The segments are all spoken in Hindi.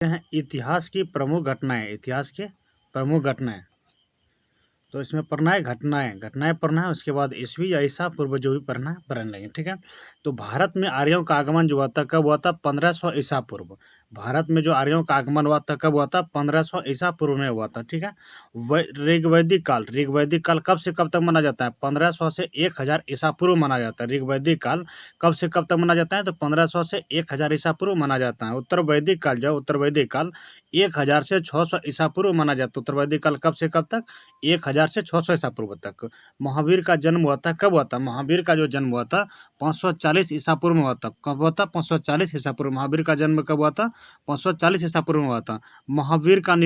हैं इतिहास की प्रमुख घटनाएं। इतिहास के प्रमुख घटनाएं, तो इसमें पढ़ना है घटनाएं पढ़ना है। उसके बाद ईस्वी या ईसा पूर्व जो भी पढ़ना है पढ़ लेंगे, ठीक है। तो भारत में आर्यों का आगमन जो हुआ था कब हुआ था? 1500 ईसा पूर्व। भारत में जो आर्यों का आगमन हुआ था कब हुआ था? 1500 ईसा पूर्व में हुआ था, ठीक है। ऋग्वैदिक काल कब से कब तक माना जाता है? 1500 से 1000 ईसा पूर्व माना जाता है। ऋग्वैदिक काल कब से कब तक माना जाता है? तो 1500 से 1000 ईसा पूर्व माना जाता है। उत्तर वैदिक काल 1000 से 600 ईसा पूर्व माना जाता है। उत्तर वैदिक काल कब से कब तक? 1000 से 600 ईसा पूर्व तक। महावीर का जन्म हुआ था कब हुआ था? महावीर का जो जन्म हुआ था 540 ईसा पूर्व में हुआ था। कब हुआ था? 540 ईसा पूर्व। महावीर का जन्म कब हुआ था? 540 ईसा पूर्व में हुआ था। महावीर का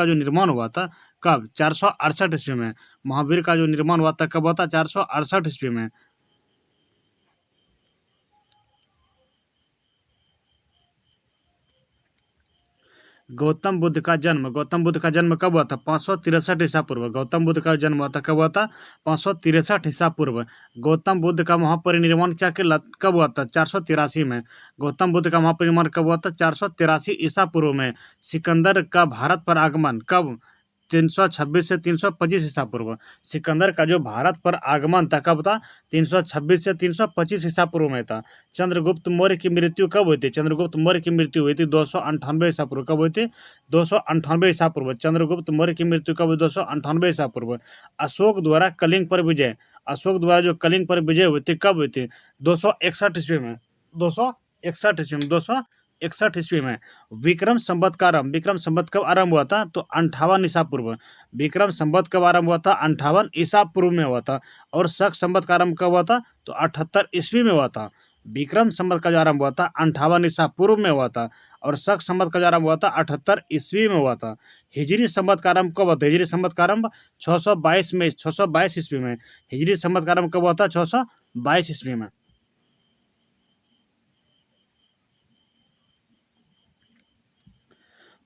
जो निर्माण हुआ था कब? 468 ईस्वी में। महावीर का जो निर्माण हुआ था कब हुआ था? 468 ईस्वी में। गौतम बुद्ध का जन्म कब हुआ था? 563 ईसा पूर्व। गौतम बुद्ध का जन्म हुआ था कब हुआ था? 563 ईसा पूर्व। गौतम बुद्ध का महापरिनिर्वाण कब हुआ था? 483 में। गौतम बुद्ध का महापरिनिर्वाण कब हुआ था? 483 ईसा पूर्व में। सिकंदर का भारत पर आगमन कब? 326 से 325 ईसा पूर्व। सिकंदर का जो भारत पर आगमन था कब था? 326 से 325 ईसा पूर्व में था। चंद्रगुप्त मौर्य की मृत्यु कब हुई थी? चंद्रगुप्त मौर्य की मृत्यु हुई थी 298 ईसा पूर्व। कब हुई थी? 298 ईसा पूर्व। चंद्रगुप्त मौर्य की मृत्यु कब हुई? 298 ईसा पूर्व। अशोक द्वारा कलिंग पर विजय जो कलिंग पर विजय हुई थी कब हुई थी? 261 ईस्वी में। 261 ईस्वी में। विक्रम संवत कब आरंभ हुआ था? तो 58 ईसा पूर्व। विक्रम संवत कब आरंभ हुआ था? 58 ईसा पूर्व में हुआ था। और शक संवत का आरंभ कब हुआ था? तो 78 ईस्वी में हुआ था। विक्रम संवत का जो आरंभ हुआ था 58 ईसा पूर्व में हुआ था। और शक संवत का जो आरंभ हुआ था 78 ईस्वी में हुआ था। हिजरी संवत का आरंभ कब हुआ था? हिजरी संवत का आरंभ 622 ईस्वी में। हिजरी संवत का आरंभ कब हुआ था? 622 ईस्वी में।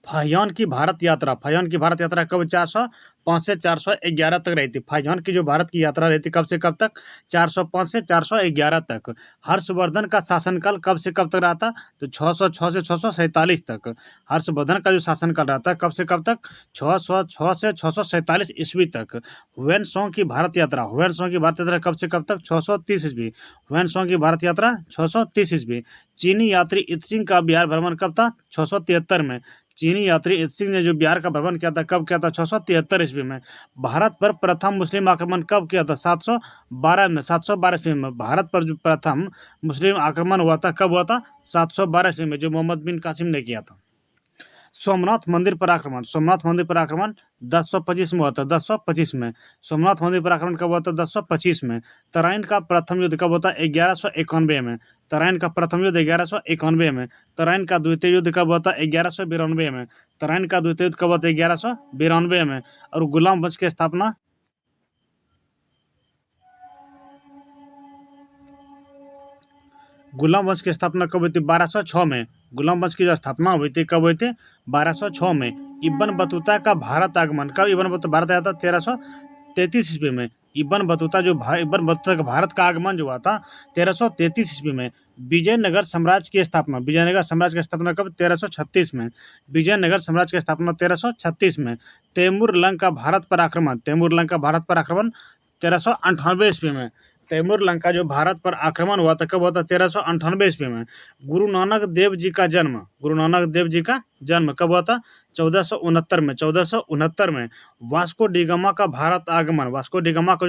फाहियान की भारत यात्रा कब? 405 से 411 तक रही थी। फाहियान की जो भारत की यात्रा रही थी कब से कब तक? 405 से 411 तक। हर्षवर्धन का शासनकाल कब से कब तक रहा था? तो 606 से 647 तक। हर्षवर्धन का जो शासनकाल रहा था कब से कब तक? 606 से 647 ईस्वी तक। हुएनसांग की भारत यात्रा कब से कब तक? 630 ईस्वी। हुएनसांग की भारत यात्रा 630 ईस्वी। चीनी यात्री इत्सिंग का बिहार भ्रमण कब था? 673 में। चीनी यात्री इत्सिंग ने जो बिहार का भ्रमण किया था कब किया था? 673 ईस्वी में। भारत पर प्रथम मुस्लिम आक्रमण कब किया था? 712 ईस्वी में। भारत पर जो प्रथम मुस्लिम आक्रमण हुआ था कब हुआ था? 712 ईस्वी में, जो मोहम्मद बिन कासिम ने किया था। सोमनाथ मंदिर पर आक्रमण 1025 में हुआ था। 1025 में सोमनाथ मंदिर पर आक्रमण कब हुआ था? 1025 में। तराइन का प्रथम युद्ध कब हुआ था? 1191 में। तराइन का प्रथम युद्ध 1191 में। तराइन का द्वितीय युद्ध कब हुआ था? 1192 में। तराइन का द्वितीय युद्ध कब हुआ था? 1192 में। और गुलाम वंश की स्थापना गुलाम वंश की स्थापना कब हुई थी? 1206 में। गुलाम वंश की जो स्थापना हुई थी कब हुई थी? 1206 में। इब्न बतूता का भारत आगमन कब? इब्न बतूता भारत आया था 1333 ईस्वी में। इब्न बतूता का भारत का आगमन जो हुआ था 1333 ईस्वी में। विजयनगर साम्राज्य की स्थापना कब? 1336 में। विजयनगर साम्राज्य की स्थापना 1336 में। तैमूर लंग का भारत पर आक्रमण 1398 ईस्वी में। तैमूर लंग का जो भारत पर आक्रमण हुआ था कब हुआ था? 1398 ईस्वी में। गुरु नानक देव जी का जन्म कब हुआ था? 1469 में। वास्को डिगामा का जो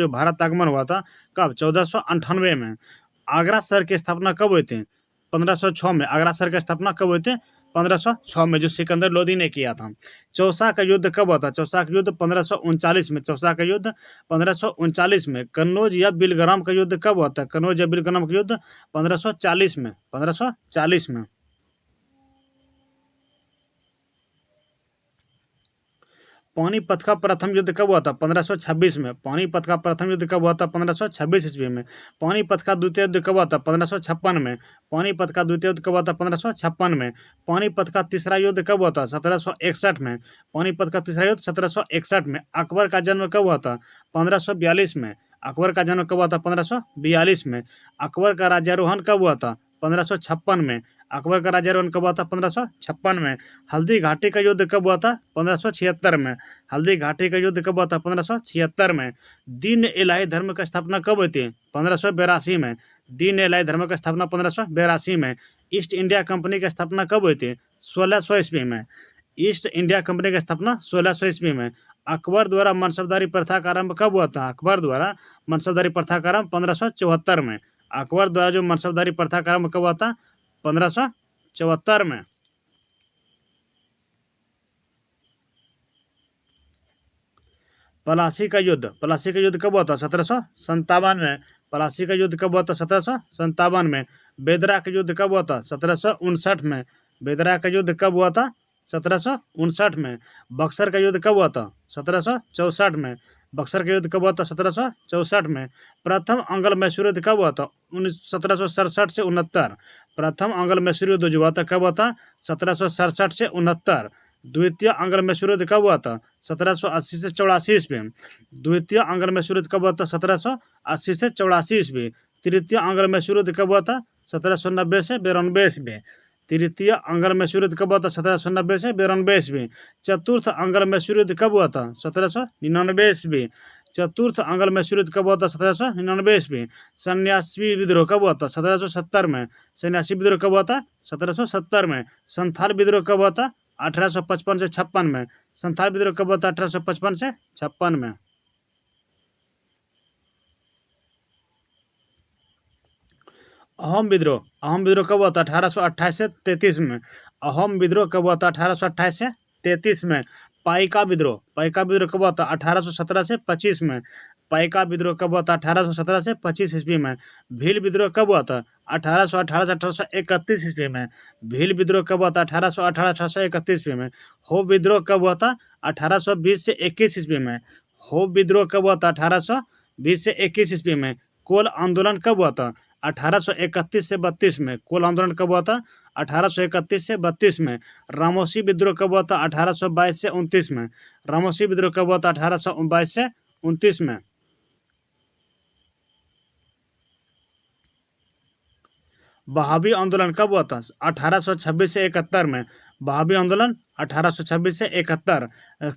भारत आगमन हुआ था कब? 1498 में। आगरा शहर की स्थापना कब हुई थी? 1506 में। आगरा शहर की स्थापना कब हुई थी? 1506 में, जो सिकंदर लोदी ने किया था। चौसा का युद्ध कब हुआ था? चौसा का युद्ध 1539 में। चौसा का युद्ध 1539 में। कन्नौज या बिलग्राम का युद्ध कब हुआ था? कन्नौज या बिलग्राम का युद्ध 1540 में। 1540 में। पानीपत का प्रथम युद्ध कब हुआ था? 1526 में। पानीपत का प्रथम युद्ध कब हुआ था? 1526 ईस्वी में। पानीपत का द्वितीय युद्ध कब हुआ था? 1556 में। पानीपत का द्वितीय युद्ध कब हुआ था? 1556 में। पानीपत का तीसरा युद्ध कब हुआ था? 1761 में। पानीपत का तीसरा युद्ध 1761 में। अकबर का जन्म कब हुआ था? 1542 में। अकबर का जन्म कब हुआ था? 1542 में। अकबर का राज्यारोहण कब हुआ था? 1556 में। अकबर का राज्यारोहण कब हुआ था? 1556 में। हल्दी घाटी का युद्ध कब हुआ था? 1576 में। हल्दी घाटी का युद्ध कब हुआ था? 1576 में। दीन इलाही धर्म की स्थापना कब हुई थी? 1582 में। दीन इलाही धर्म की स्थापना 1582 में। ईस्ट इंडिया कंपनी की स्थापना कब हुई थी? 1600 ईस्वी में। ईस्ट इंडिया कंपनी की स्थापना 1600 ईस्वी में। अकबर द्वारा मनसबदारी प्रथा का आरंभ कब हुआ था? अकबर द्वारा मनसबदारी प्रथा का आरंभ 1574 में। अकबर द्वारा जो मनसबदारी प्रथा का आरंभ कब हुआ था? 1574 में। प्लासी का युद्ध कब हुआ था? 1757 में। प्लासी का युद्ध कब हुआ था? 1757 में। बेदरा का युद्ध कब हुआ था? 1759 में। बेदरा का युद्ध कब हुआ था? 1759 में। बक्सर का युद्ध कब हुआ था? 1764 में। बक्सर का युद्ध कब हुआ था? 1764 में। प्रथम अंग्ल मैसूर युद्ध कब हुआ था? 1767 से 69। प्रथम अंग्ल मैसूर युद्ध जो हुआ था कब हुआ था? 1767 से 69। द्वितीय अंग्ल मैसूर युद्ध कब हुआ था? 1780 से 84 ईस्वी। द्वितीय अंग्ल मैसूर युद्ध कब हुआ था? 1780 से 84 ईस्वी। तृतीय अंग्ल मैसूर युद्ध कब हुआ था? 1790 से 92 ईस्वी। तृतीय अंग्ल मैसूर युद्ध कब हुआ था? 1790 से 92 ईस्वी। चतुर्थ अंग्ल मैसूर युद्ध कब हुआ था? 1799 ईस्वी। चतुर्थ अंग्ल मैसूर युद्ध कब हुआ था? 1799 ईस्वी। सन्यासी विद्रोह कब हुआ था? 1770 में। सन्यासी विद्रोह कब हुआ था? 1770 में। संथाल विद्रोह कब हुआ था? 1855 से 56 में। संथाल विद्रोह कब हुआ था? 1855 से 56 में। अहोम विद्रोह कब हुआ था? 1828 से 33 में। अहोम विद्रोह कब हुआ था? 1828 से 33 में। पाइका विद्रोह कब हुआ था? 1817 से 25 में। पाइका विद्रोह कब हुआ था? 1817 से 25 ईस्वी में। भील विद्रोह कब हुआ था? 1818 से 1831 ईस्वी में। भील विद्रोह कब हुआ था? 1818 1831 ईस्वी में। हो विद्रोह कब हुआ था? 1820 से 21 ईस्वी में। हो विद्रोह कब हुआ था? 1820 से 21 ईस्वी में। कोल आंदोलन कब हुआ था? 1831 से 32 में। कोल आंदोलन कब हुआ था? 1831 से 32 में। रामोसी विद्रोह कब हुआ था? 1822 से 29 में। रामोसी विद्रोह कब हुआ था? 1822 से 29 में। बहावी आंदोलन कब हुआ था? 1826 से 71 में। बहावी आंदोलन 1826 से 71।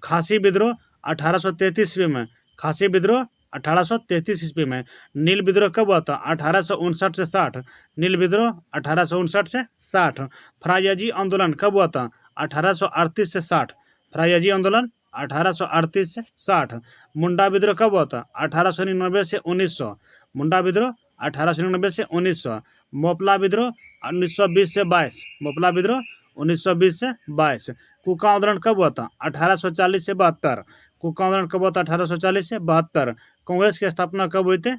खासी विद्रोह 1833 ईस्वी में। खासी विद्रोह 1833 ईस्वी में। नील विद्रोह कब हुआ था? 1859 से 60। नील विद्रोह 1859 से 60। फ्रायजी आंदोलन कब हुआ था? 1838 से 60। फ्रायजी आंदोलन 1838 से 60। मुंडा विद्रोह कब हुआ था? 1899 से 1900। मुंडा विद्रोह 1899 से 1900। मोपला विद्रोह 1920 से 22। मोपला विद्रोह 1920 से 22। कुका आंदोलन कब हुआ था? 1840 से 72। कुका आंदोलन कब हुआ था? 1840 से 72। कांग्रेस की स्थापना कब हुई थी?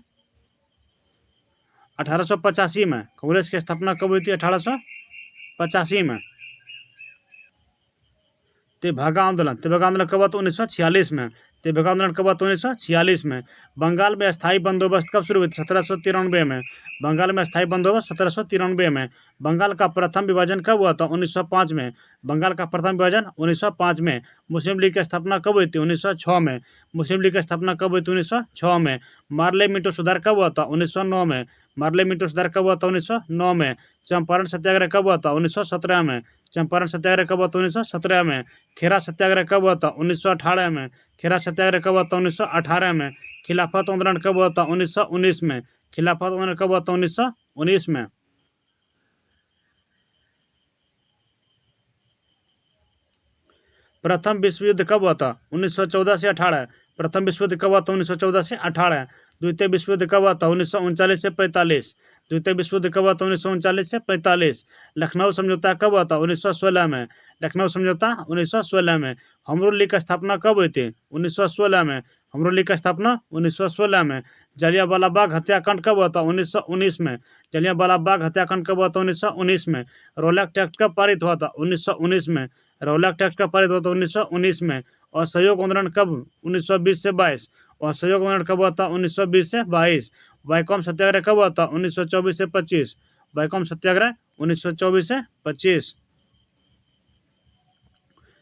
1885 में। कांग्रेस की स्थापना कब हुई थी? 1885 में। तेभागा आंदोलन कब हुआ था? 1946 में। तेभागा आंदोलन कब हुआ था? 1946 में। बंगाल में स्थायी बंदोबस्त कब शुरू हुई थी? 1793 में। बंगाल में स्थायी बंदोबस्त 1793 में। बंगाल का प्रथम विभाजन कब हुआ था? 1905 में। बंगाल का प्रथम विभाजन 1905 में। मुस्लिम लीग की स्थापना कब हुई थी? 1906 में। मुस्लिम लीग की स्थापना कब हुई थी? 1906 में। मार्ले मिंटो सुधार कब हुआ था? 1909 में। मार्ले मिंटो सुधार कब हुआ था? 1909 में। चंपारण सत्याग्रह कब हुआ था? 1917 में। चंपारण सत्याग्रह कब हुआ था? 1917 में। खेरा सत्याग्रह कब हुआ था? 1918 में। खेरा सत्याग्रह कब हुआ था? 1918 में। खिलाफत आंदोलन कब हुआ था? 1919 में। खिलाफत आंदोलन कब हुआ था? 1919 में। प्रथम विश्व युद्ध कब हुआ था? 1914 से 18। प्रथम विश्व युद्ध कब हुआ था? 1914 से 18। द्वितीय विश्व युद्ध कब हुआ था? 1939 से 45। द्वितीय विश्व युद्ध कब हुआ था? 1939 से 45। लखनऊ समझौता कब हुआ था? 1916 में। लखनऊ समझौता 1916 में। होम रूल लीग की स्थापना कब हुई थी? 1916 में। होम रूल लीग की स्थापना 1916 में। जलियांवाला बाग हत्याकांड कब हुआ था? 1919 में। जलियांवाला बाग हत्याकांड कब हुआ था? 1919 में। रौलक एक्ट कब पारित हुआ था? 1919 में। रौलक एक्ट कब पारित हुआ था? 1919 में। असहयोग आंदोलन कब? 1920 से 22। असहयोग आंदोलन कब हुआ था? 1920 से 22। वैकोम सत्याग्रह कब हुआ था? 1924 से 25। वैकोम सत्याग्रह 1924 से 25।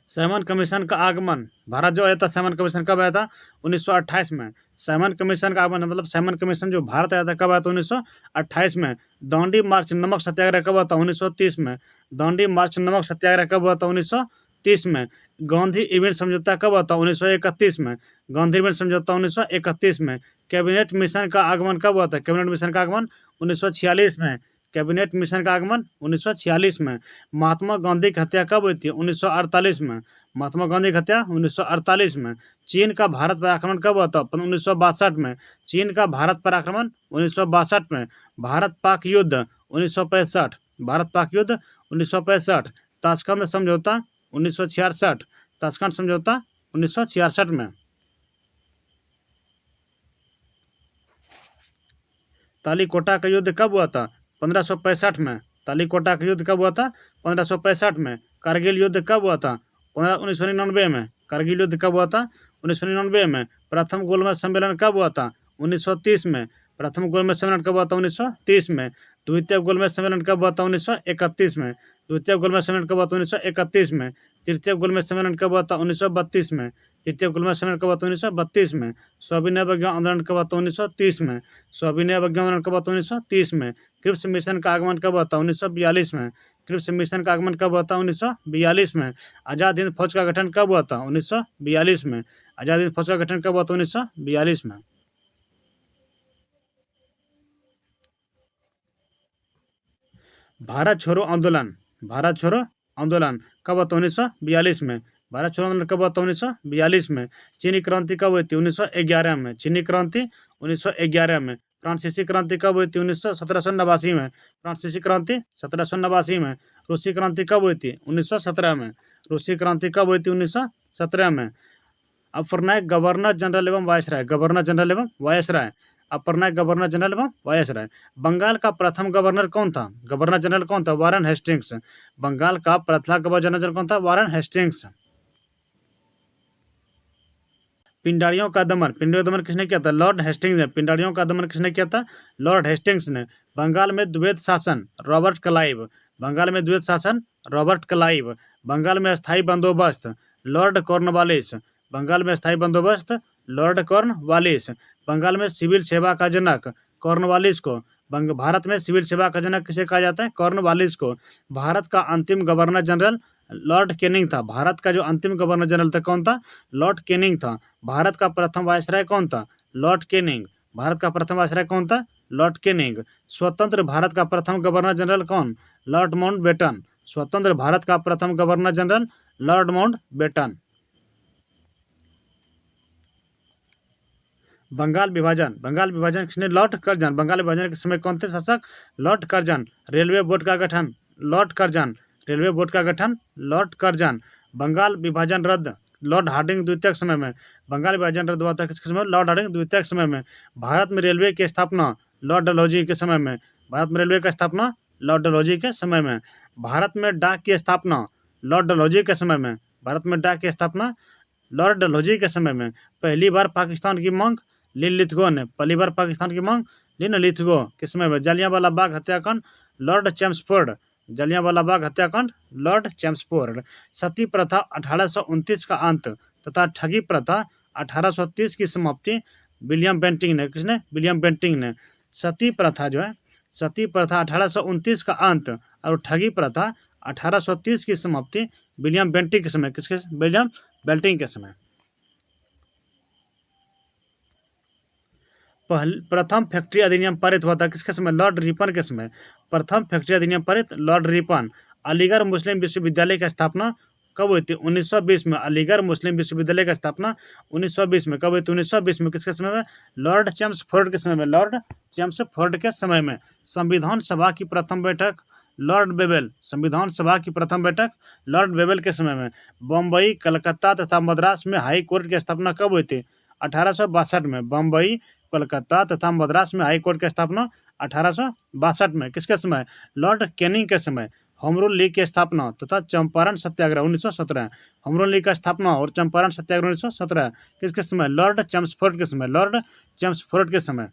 साइमन कमीशन का आगमन, भारत जो आया था साइमन कमीशन कब आया था? 1928 में। साइमन कमीशन का आगमन मतलब साइमन कमीशन जो भारत आया था कब आया था? 1928 में। दांडी मार्च नमक सत्याग्रह कब हुआ था? 1930 में। दांडी मार्च नमक सत्याग्रह कब हुआ था? 1930 में। गांधी इवेंट समझौता कब हुआ था? 1931 में। गांधी इवेंट समझौता 1931 में। कैबिनेट मिशन का आगमन कब हुआ था? कैबिनेट मिशन का आगमन 1946 में। कैबिनेट मिशन का आगमन 1946 में। महात्मा गांधी की हत्या कब हुई थी? 1948 में। महात्मा गांधी की हत्या 1948 में। चीन का भारत पर आक्रमण कब हुआ था? 1962 में। चीन का भारत पर आक्रमण 1962 में। भारत पाक युद्ध 1965। भारत पाक युद्ध 1965। ताशकंद समझौता 1966। ताशकंद समझौता 1966 में। तालीकोटा का युद्ध कब हुआ था? 1565 में। तालीकोटा का युद्ध कब हुआ था? 1565 में। कारगिल युद्ध कब हुआ था? 1999 में। कारगिल युद्ध कब हुआ था? 1999 में। प्रथम गोलमेज सम्मेलन कब हुआ था? 1930 में। प्रथम गोलमेज सम्मेलन कब हुआ था? 1930 में। द्वितीय गोलमेज सम्मेलन कब हुआ था? 1931 में। द्वितीय गोलमेज सम्मेलन कब हुआ था? 1931 में। तृतीय गोलमेज सम्मेलन कब हुआ था? 1932 में। तृतीय गोलमेज सम्मेलन कब हुआ था? 1932 में। सविनय विज्ञान आंदोलन कब हुआ था? 1930 में। सविनय विज्ञान आंदोलन कब हुआ था? 1930 में। क्रिप्स मिशन का आगमन कब हुआ था? 1942 में। क्रिप्स मिशन का आगमन कब हुआ था? 1942 में। आजाद हिंद फौज का गठन कब हुआ था? 1942 में। आजाद हिंद फौज का गठन कब हुआ था? 1942 में। भारत छोड़ो आंदोलन, भारत छोड़ो आंदोलन कब हुआ था? 1942 में। भारत छोड़ो आंदोलन कब हुआ था? 1942 में। चीनी क्रांति कब हुई थी? 1911 में। चीनी क्रांति 1911 में। फ्रांसीसी क्रांति कब हुई थी? 1789 में। फ्रांसीसी क्रांति 1789 में। रूसी क्रांति कब हुई थी? 1917 में। रूसी क्रांति कब हुई थी? 1917 में। अपर नायक गवर्नर जनरल एवं वायसराय, गवर्नर जनरल एवं वायसराय। अपर नायक गवर्नर जनरल एवं वायसराय। बंगाल का प्रथम गवर्नर कौन था? गवर्नर जनरल कौन था? Warren Hastings. बंगाल का प्रथम गवर्नर जनरल कौन था? Warren Hastings. पिंडारियों का दमन, पिंडारियों का दमन किसने किया था? लॉर्ड हेस्टिंग्स ने। पिंडारियों का दमन किसने किया था? लॉर्ड हेस्टिंग्स ने। बंगाल में द्वैत शासन, रॉबर्ट क्लाइव। बंगाल में द्वैत शासन, रॉबर्ट क्लाइव। बंगाल में स्थायी बंदोबस्त, लॉर्ड कॉर्नवालिस। बंगाल में स्थायी बंदोबस्त, लॉर्ड कॉर्नवालिस। बंगाल में सिविल सेवा का जनक, कॉर्नवालिस को। भारत में सिविल सेवा का जनक किसे कहा जाता है? कॉर्नवालिस को। भारत का अंतिम गवर्नर जनरल लॉर्ड कैनिंग था। भारत का जो अंतिम गवर्नर जनरल था कौन था? लॉर्ड कैनिंग था। भारत का प्रथम वायसराय कौन था? Lord Canning. भारत का प्रथम वायसराय कौन था? Lord Canning. स्वतंत्र भारत का प्रथम गवर्नर जनरल कौन? Lord Mountbatten. स्वतंत्र भारत का प्रथम governor general Lord Mountbatten. Bengal विभाजन, बंगाल विभाजन किसने? Lord Curzon. बंगाल विभाजन के समय कौन थे शासक? Lord Curzon. रेलवे बोर्ड का गठन, लॉर्ड कर्जन। रेलवे बोर्ड का गठन, लॉर्ड कर्जन। बंगाल विभाजन रद्द, लॉर्ड हार्डिंग द्वितीय के समय में। बंगाल विभाजन रद्द हुआ था किसके समय? लॉर्ड हार्डिंग द्वितीय के समय में। भारत में रेलवे की स्थापना, लॉर्ड डलहौजी के समय में। भारत में रेलवे की स्थापना, लॉर्ड डलहौजी के समय में। भारत में डाक की स्थापना, लॉर्ड डलहौजी के समय में। भारत में डाक की स्थापना, लॉर्ड डलहौजी के समय में। पहली बार पाकिस्तान की मांग, लिन लिथगो ने। पहली बार पाकिस्तान की मांग, लिन लिथगो के समय में। जलियांवाला बाग हत्याकांड, लॉर्ड चैम्सफोर्ड। जलियांवाला बाग हत्याकांड, लॉर्ड चैम्सफोर्ड। सती प्रथा 1829 का अंत तथा ठगी प्रथा 1830 की समाप्ति, विलियम बेंटिंग ने। किसने? विलियम बेंटिंग ने। सती प्रथा जो है, सती प्रथा 1829 का अंत और ठगी प्रथा 1830 की समाप्ति विलियम बेंटिंग के समय। किसके? विलियम बेंटिंग के समय। प्रथम फैक्ट्री अधिनियम पारित हुआ था किसके समय? लॉर्ड रिपन के समय। प्रथम फैक्ट्री अधिनियम पारित, लॉर्ड रिपन। अलीगढ़ मुस्लिम विश्वविद्यालय की स्थापना कब हुई थी? 1920 में। अलीगढ़ मुस्लिम विश्वविद्यालय की स्थापना 1920 में। कब हुई थी? 1920 में। किसके समय में? लॉर्ड चैम्सफोर्ड के समय में। लॉर्ड चैम्सफोर्ड के समय में। संविधान सभा की प्रथम बैठक लॉर्ड बेबल, संविधान सभा की प्रथम बैठक लॉर्ड बेबल के समय में। बम्बई, कलकत्ता तथा मद्रास में हाई कोर्ट की स्थापना कब हुई थी? 1862 में। बम्बई, कोलकाता तथा मद्रास में हाई कोर्ट की स्थापना 1862 में। किसके समय? लॉर्ड कैनिंग के समय। होम रूल लीग की स्थापना तथा चंपारण सत्याग्रह 1917। होम रूल लीग का स्थापना और चंपारण सत्याग्रह 1917 किसके समय? लॉर्ड चेम्सफोर्ड के समय। लॉर्ड चेम्सफोर्ड के समय।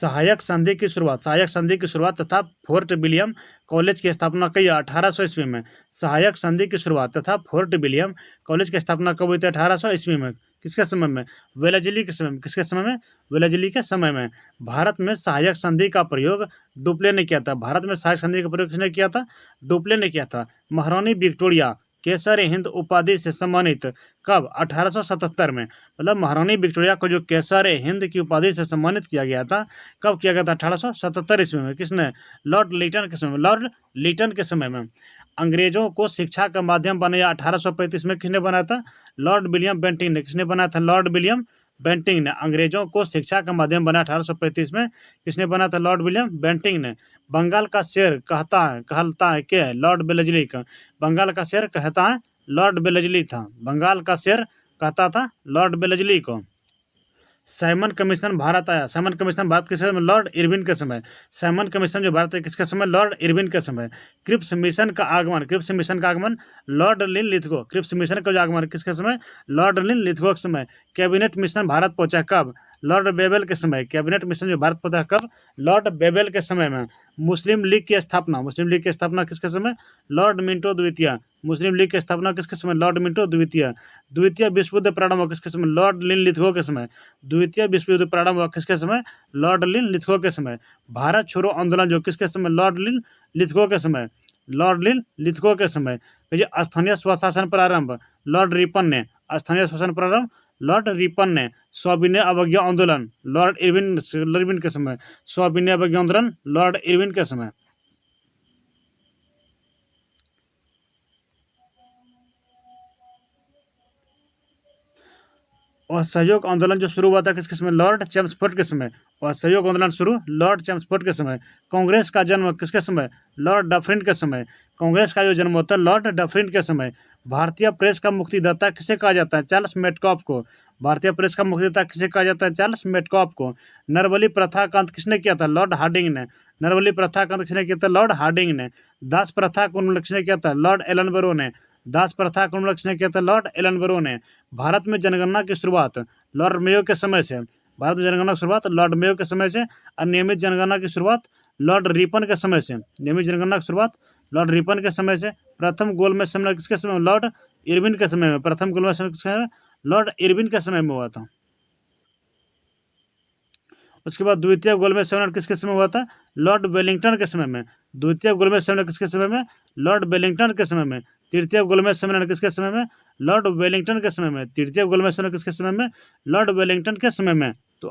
सहायक संधि की शुरुआत, सहायक संधि की शुरुआत तथा फोर्ट विलियम कॉलेज की स्थापना कई 1800 ईस्वी में। सहायक संधि की शुरुआत तथा फोर्ट विलियम कॉलेज की स्थापना कब हुई थी? 1800 ईस्वी में। किसके समय में? वेलेस्ली के समय में। किसके समय में? वेलेस्ली के समय में। भारत में सहायक संधि का प्रयोग डुप्ले ने किया था। भारत में सहायक संधि का प्रयोग किसने किया था? डुप्ले ने किया था। महारानी विक्टोरिया केसर हिंद उपाधि से सम्मानित कब? 1877 में। मतलब महारानी विक्टोरिया को जो केसर हिंद की उपाधि से सम्मानित किया गया था, कब किया गया था? 1877 ईस्वी में। किसने? लॉर्ड लिटन के समय में। लॉर्ड लिटन के समय में। अंग्रेजों को शिक्षा का माध्यम बनाया 1835 में। किसने बनाया था? लॉर्ड विलियम बेंटिंक ने। किसने बनाया था? लॉर्ड विलियम बेंटिंक ने। अंग्रेजों को शिक्षा का माध्यम बनाया 1835 में। किसने बनाया था? लॉर्ड विलियम बेंटिंक ने। बंगाल का शेर कहलता है क्या? लॉर्ड वेलेस्ली का। बंगाल का शेर कहता है लॉर्ड वेलेस्ली था। बंगाल का शेर कहता था लॉर्ड वेलेस्ली को। साइमन कमीशन भारत आया। साइमन कमीशन भारत किस समय? लॉर्ड इरविन के समय। साइमन कमीशन जो भारत है किसके समय? लॉर्ड इरविन के समय। क्रिप्स मिशन का आगमन, क्रिप्स मिशन का आगमन लॉर्ड लिनलिथगो। क्रिप्स मिशन का जो आगमन किसके समय? लॉर्ड लिनलिथगो के समय। कैबिनेट मिशन भारत पहुंचा कब? लॉर्ड बेबल के समय। कैबिनेट मिशन जो भारत पहुंचा कब? लॉर्ड बेबल के समय में। मुस्लिम लीग की स्थापना, मुस्लिम लीग की स्थापना किसके समय? लॉर्ड मिंटो द्वितीय। मुस्लिम लीग की स्थापना किसके समय? लॉर्ड मिंटो द्वितीय। द्वितीय विश्व युद्ध प्रारंभ हुआ किसके समय? लॉर्ड लिनलिथगो के समय। द्वितीय विश्व युद्ध प्रारंभ हुआ किसके समय? लॉर्ड लिनलिथगो के समय। भारत छोड़ो आंदोलन जो किसके समय? लॉर्ड लिनलिथगो के समय। लॉर्ड लिनलिथगो के समय। स्थानीय स्वशासन प्रारंभ लॉर्ड रिपन ने। स्थानीय स्वशासन प्रारंभ लॉर्ड रिपन ने। सविनय अवज्ञा आंदोलन लॉर्ड इरविन के समय। सविनय अवज्ञा आंदोलन लॉर्ड इरविन के समय। असहयोग आंदोलन जो शुरू हुआ था किसके समय? लॉर्ड चेम्सफोर्ड के समय। असहयोग आंदोलन शुरू लॉर्ड चेम्सफोर्ड के समय। कांग्रेस का जन्म किसके समय? लॉर्ड डफरिन के समय। कांग्रेस का जो जन्म होता है लॉर्ड डफरिन के समय। भारतीय प्रेस का मुक्तिदाता किसे कहा जाता है? चार्ल्स मेटकॉफ को। भारतीय प्रेस का मुक्तिदाता किसे कहा जाता है? चार्ल्स मेटकॉफ को। नरबली प्रथा का अंत किसने किया था? लॉर्ड हार्डिंग ने। नरबली प्रथा का अंत किसने किया था? लॉर्ड हार्डिंग ने। दास प्रथा को उन्मूलन किसने किया था? लॉर्ड एलनबरो ने। दास प्रथा का उन्मूलन किसने किया था? लॉर्ड एलनबरो ने। भारत में जनगणना की शुरुआत लॉर्ड मेयो के समय से। भारत में जनगणना की शुरुआत लॉर्ड मेयो के समय से और नियमित जनगणना की शुरुआत लॉर्ड रिपन के समय से। नियमित जनगणना की शुरुआत लॉर्ड रिपन के समय से। प्रथम गोलमेज सम्मेलन किसके समय? लॉर्ड इरविन के समय में। प्रथम गोलमेज सम्मेलन किसके समय? लॉर्ड इरविन के समय में हुआ था। उसके बाद द्वितीय गोलमेज सम्मेलन किसके समय हुआ था? लॉर्ड वेलिंगटन के समय में। द्वितीय गोलमेज सम्मेलन किसके समय में? लॉर्ड वेलिंगटन के समय में। तृतीय गोलमेज सम्मेलन किसके समय में? लॉर्ड वेलिंगटन के समय में। तृतीय गोलमेज सम्मेलन किसके समय में? लॉर्ड वेलिंगटन के समय में। तो